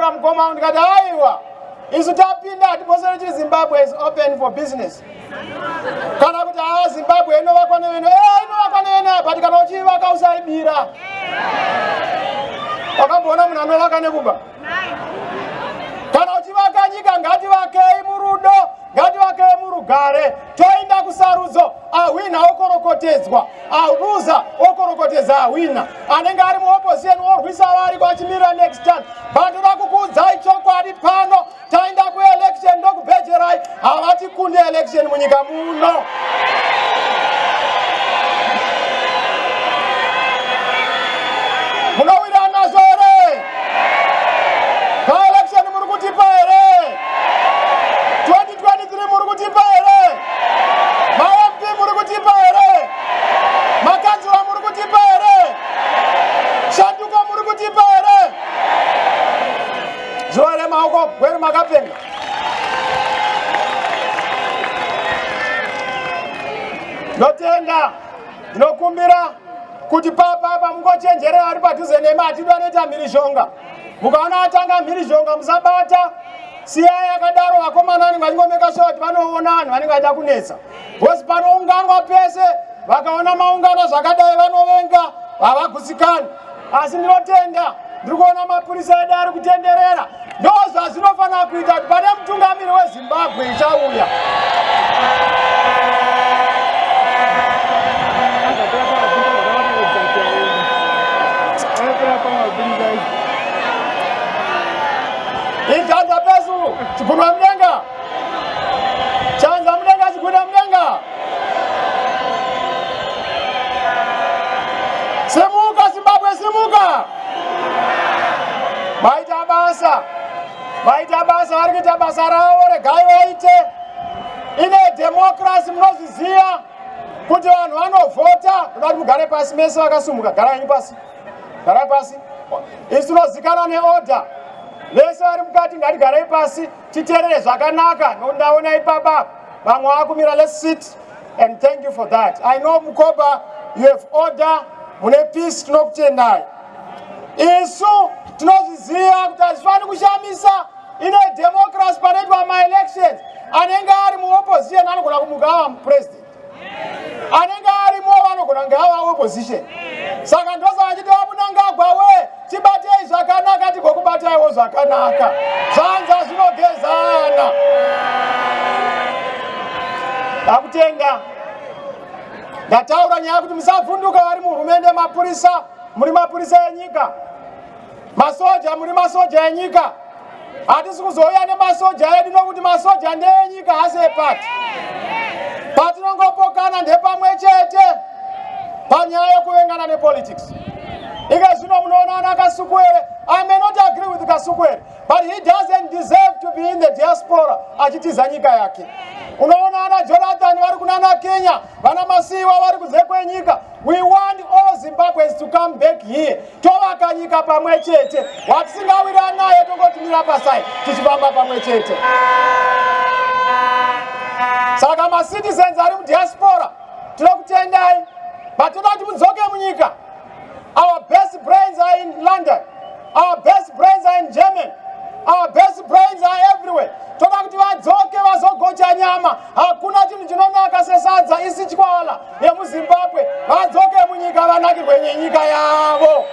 ndakapinda mukoma ndikati aiwa isu tapinda atiposere kuti Zimbabwe is open for business. Kana kuti Zimbabwe inovakwa neveno inovakwa neveno but kana uchivaka usaibira. Wakamboona munhu anovaka nekuba. Kana uchivaka nyika ngativakei murudo, ngativakei murugare, toenda kusarudzo, awina okorokotedzwa, aluza okorokotedza awina. Anenge ari muopposition orwisa vari kwachimira next time. Vanhu vakukuudzai chokwadi pano, taenda kuelection ndokubhejerai, havatikunde election munyika muno. Munowira nazvo here? Ka-election muri kutipa here? 2023 muri kutipa here? Ma-MP muri kutipa here? Makansila muri kutipa here? Shanduko muri kutipa here? Zuva remaoko gweri makapenga. Ndotenda, ndinokumbira kuti papa mungochenjerera ari padhuze nemi atidi anoita mhirizhonga. Mukaona atanga mhirizhonga musabata. Siyai akadaro vakomana vanenge vachingomeka sure kuti vanoona vanhu vanenge vaida kunetsa. Bosi panounganwa pese, vakaona maungano zvakadai vanovenga, havagutsikani. Asi ndinotenda, ndiri kuona mapurisa edu ari kutenderera. Ndozvazvinofanira kuita kuti pane mutungamiri weZimbabwe ichauya. Chanza pesu, chikunda mdenga. Chanza mdenga, chikunda mdenga. Simuka Zimbabwe, simuka. Maita basa, varikuita basa ravo regai vaite. Ine democracy munozviziva kuti vanhu vanovhota kuti mugare pasi mese vakasumuka. Garai pasi. Garai pasi. Isu tinozikana neorder. Vese vari mukati ngatigarei pasi titeerere zvakanaka nokuti ndaona ipapa vamwe vakumira. Let's sit and thank you for that. I know Mukoba, you have order, mune peace, tinokutendai. Isu tinozviziva kuti hazvifani kushamisa ine democracy panoitwa ma-elections. Anenge ari muopposition anogona kumuka ava mupresident. Anenge arimo vanogona kunge ava opposition. Saka ndosaka chiti vamunangagwa we tibatei zvakanaka tigokubataiwo zvakanaka. Zvanza zvinogezana. Ndakutenda. Ndataura nyaya kuti musavhunduka vari muhurumende mapurisa, muri mapurisa enyika. Masoja muri masoja enyika. Hatisi kuzouya nemasoja edu nokuti masoja ndeenyika hasi epati. Patinongopokana ndepamwe chete panyaya yekuvengana nepolitics. Ika zvino munoona ana Kasukwere. I may not agree with Kasukwere, but he doesn't deserve to be in the diaspora achitiza nyika yake. Unoona ana Jonathan vari kunana Kenya, vana Masiwa vari kunze kwenyika. We want all Zimbabweans to come back here. Tovaka nyika pamwe chete. Watisingawira naye tongotumira pasai tichifamba pamwe chete. Saka ma-citizens ari mudiaspora tinokutendai, but toda kuti mudzoke munyika. Our best brains are in London. Our best brains are in Germany. Our best brains are everywhere. Toda kuti vadzoke vazogocha nyama. Hakuna chinhu chinonaka sesadza isi chwala yemuZimbabwe. Vadzoke munyika vanakirwe nenyika yavo.